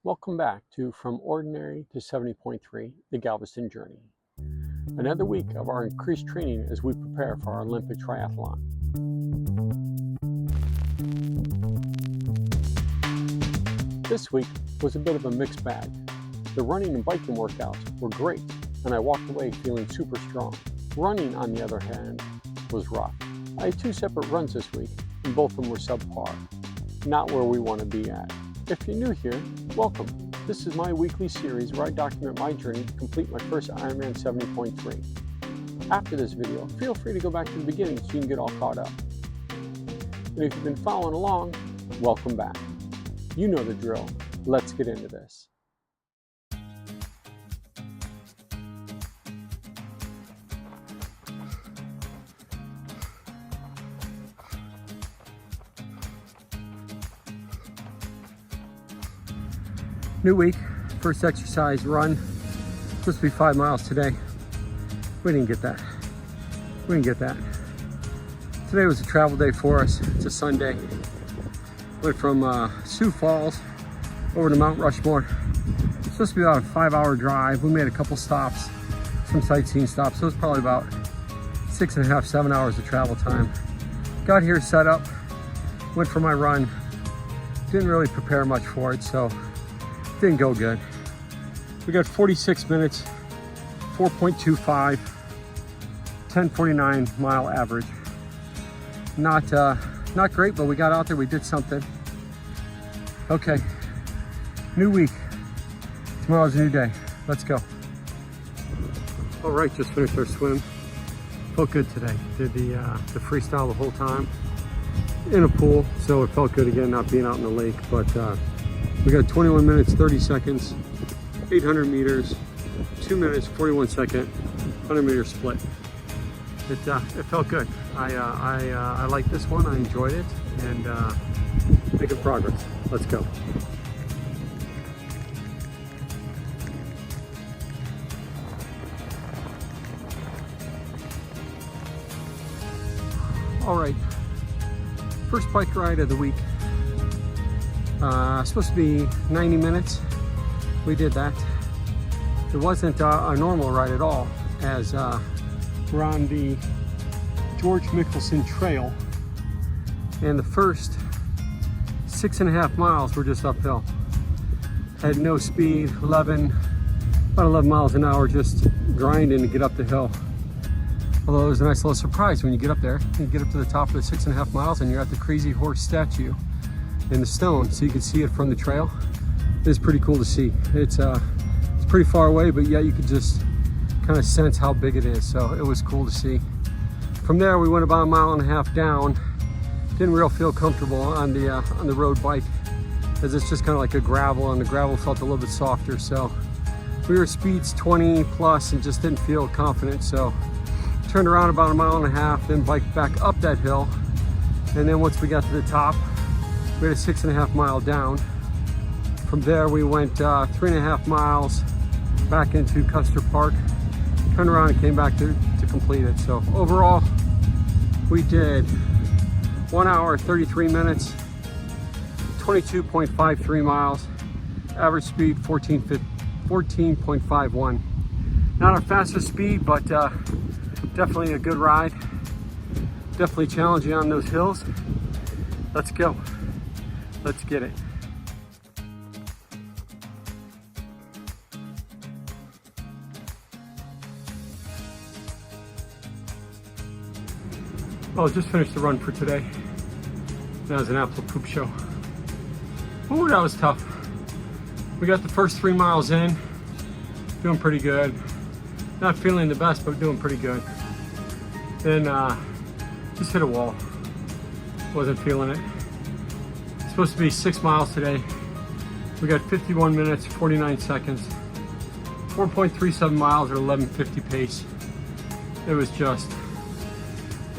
Welcome back to From Ordinary to 70.3, the Galveston Journey. Another week of our increased training as we prepare for our Olympic triathlon. This week was a bit of a mixed bag. The running and biking workouts were great, and I walked away feeling super strong. Running, on the other hand, was rough. I had 2 separate runs this week, and both of them were subpar. Not where we want to be at. If you're new here, welcome. This is my weekly series where I document my journey to complete my first Ironman 70.3. After this video, feel free to go back to the beginning so you can get all caught up. And if you've been following along, welcome back. You know the drill. Let's get into this. New week, first exercise run. Supposed to be 5 miles today. We didn't get that. Today was a travel day for us. It's a Sunday. Went from Sioux Falls over to Mount Rushmore. It's supposed to be about a 5-hour drive. We made a couple stops, some sightseeing stops. So it was probably about 6.5, 7 hours of travel time. Got here, set up, went for my run. Didn't really prepare much for it, so didn't go good. We got 46 minutes, 4.25, 10:49 mile average. Not great, but we got out there, we did something. Okay, new week. Tomorrow's a new day. Let's go. All right, just finished our swim. Felt good today. Did the freestyle the whole time in a pool, so it felt good again not being out in the lake, but we got 21 minutes, 30 seconds, 800 meters, 2 minutes, 41 second, 100 meter split. It felt good. I like this one. I enjoyed it, and making progress. Let's go. All right, first bike ride of the week. Supposed to be 90 minutes. We did that. It wasn't a normal ride at all, as we're on the George Mickelson Trail, and the first 6.5 miles were just uphill. Had no speed, about 11 miles an hour, just grinding to get up the hill. Although it was a nice little surprise when you get up there. You get up to the top of the 6.5 miles and you're at the Crazy Horse statue in the stone, so you can see it from the trail. It's pretty cool to see. It's pretty far away, but yet you could just kind of sense how big it is, so it was cool to see. From there we went about 1.5 miles down. Didn't really feel comfortable on the road bike, as it's just kind of like a gravel, and the gravel felt a little bit softer, so we were speeds 20 plus and just didn't feel confident, so turned around about 1.5 miles, then biked back up that hill, and then once we got to the top, we had a 6.5 mile down. From there we went 3.5 miles back into Custer Park, turned around and came back to complete it. So overall, we did 1 hour, 33 minutes, 22.53 miles, average speed 14.51. Not our fastest speed, but definitely a good ride. Definitely challenging on those hills. Let's go. Let's get it. Well, just finished the run for today. That was an absolute poop show. Ooh, that was tough. We got the first 3 miles in, doing pretty good. Not feeling the best, but doing pretty good. Then just hit a wall. Wasn't feeling it. Supposed to be 6 miles today. We got 51 minutes, 49 seconds, 4.37 miles at 11:50 pace. It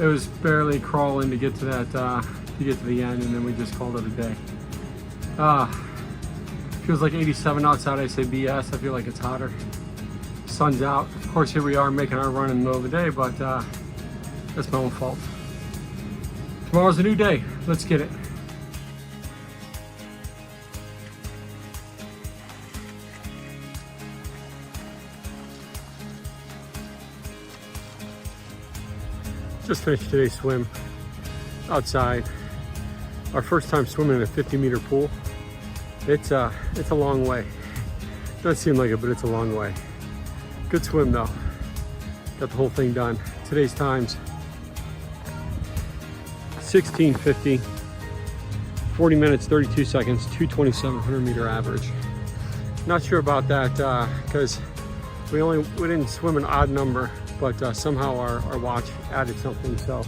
was barely crawling to get to that, to get to the end, and then we just called it a day. Feels like 87 outside. I say BS. I feel like it's hotter. Sun's out. Of course, here we are making our run in the middle of the day, but that's my own fault. Tomorrow's a new day. Let's get it. Just finished today's swim outside. Our first time swimming in a 50-meter pool. It's a long way. Doesn't seem like it, but it's a long way. Good swim though. Got the whole thing done. Today's times 16:50, 40 minutes, 32 seconds, 2:27 meter average. Not sure about that because we didn't swim an odd number, but somehow our watch added something. So,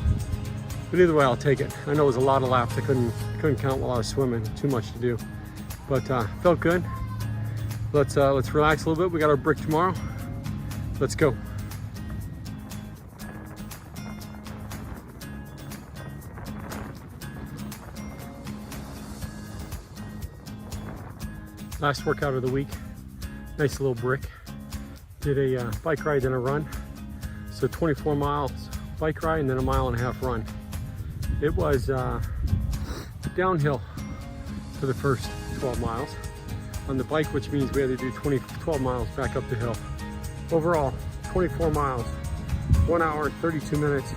but either way, I'll take it. I know it was a lot of laps. I couldn't count while I was swimming. Too much to do, but felt good. Let's relax a little bit. We got our brick tomorrow. Let's go. Last workout of the week. Nice little brick. Did a bike ride then a run. So 24 miles bike ride and then a 1.5 mile run. It was downhill for the first 12 miles on the bike, which means we had to do 12 miles back up the hill. Overall, 24 miles, 1 hour, 32 minutes,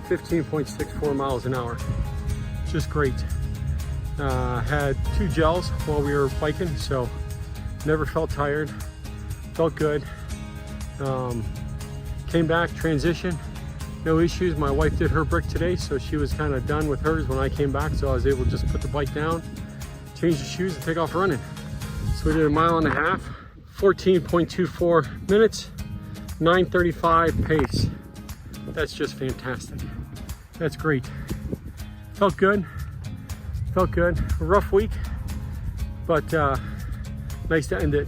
15.64 miles an hour. Just great. Had 2 gels while we were biking, so never felt tired, felt good. Came back, transition, no issues. My wife did her brick today, so she was kind of done with hers when I came back, so I was able to just put the bike down, change the shoes, and take off running. So we did a 1.5 miles, 14.24 minutes, 9:35 pace. That's just fantastic. That's great. Felt good. Felt good. A rough week, but nice to end it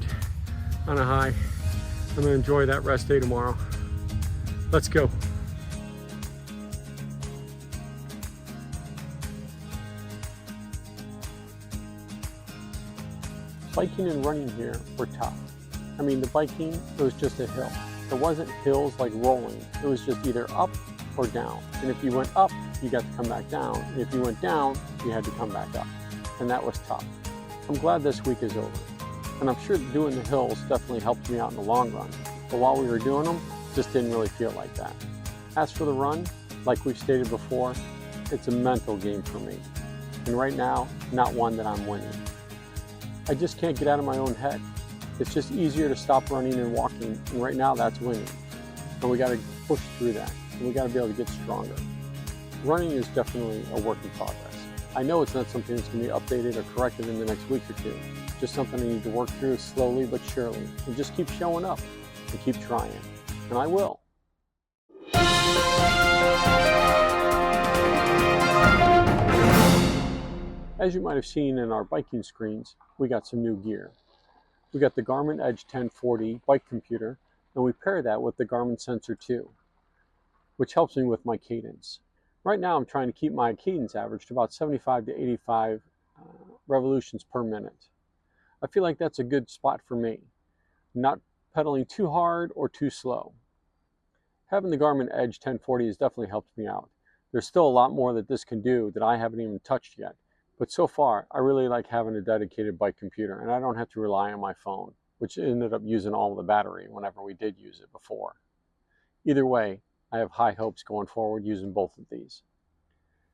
on a high. I'm gonna enjoy that rest day tomorrow. Let's go. Biking and running here were tough. I mean, the biking, it was just a hill. It wasn't hills like rolling. It was just either up or down. And if you went up, you got to come back down. And if you went down, you had to come back up. And that was tough. I'm glad this week is over. And I'm sure doing the hills definitely helped me out in the long run. But while we were doing them, just didn't really feel like that. As for the run, like we've stated before, it's a mental game for me. And right now, not one that I'm winning. I just can't get out of my own head. It's just easier to stop running and walking. And right now, that's winning. And we got to push through that. And we got to be able to get stronger. Running is definitely a work in progress. I know it's not something that's going to be updated or corrected in the next week or two. Just something I need to work through slowly but surely. And just keep showing up and keep trying. And I will. As you might have seen in our biking screens, we got some new gear. We got the Garmin Edge 1040 bike computer, and we pair that with the Garmin Sensor 2, which helps me with my cadence. Right now I'm trying to keep my cadence average to about 75 to 85 revolutions per minute. I feel like that's a good spot for me. Not pedaling too hard or too slow. Having the Garmin Edge 1040 has definitely helped me out. There's still a lot more that this can do that I haven't even touched yet. But so far, I really like having a dedicated bike computer, and I don't have to rely on my phone, which ended up using all the battery whenever we did use it before. Either way, I have high hopes going forward using both of these.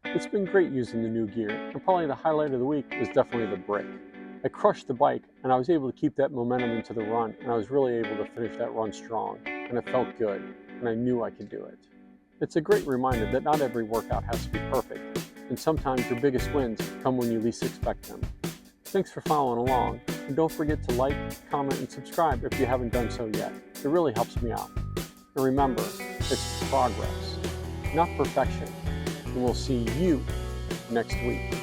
It's been great using the new gear, and probably the highlight of the week was definitely the brick. I crushed the bike, and I was able to keep that momentum into the run, and I was really able to finish that run strong, and it felt good, and I knew I could do it. It's a great reminder that not every workout has to be perfect, and sometimes your biggest wins come when you least expect them. Thanks for following along, and don't forget to like, comment, and subscribe if you haven't done so yet. It really helps me out. And remember, it's progress, not perfection, and we'll see you next week.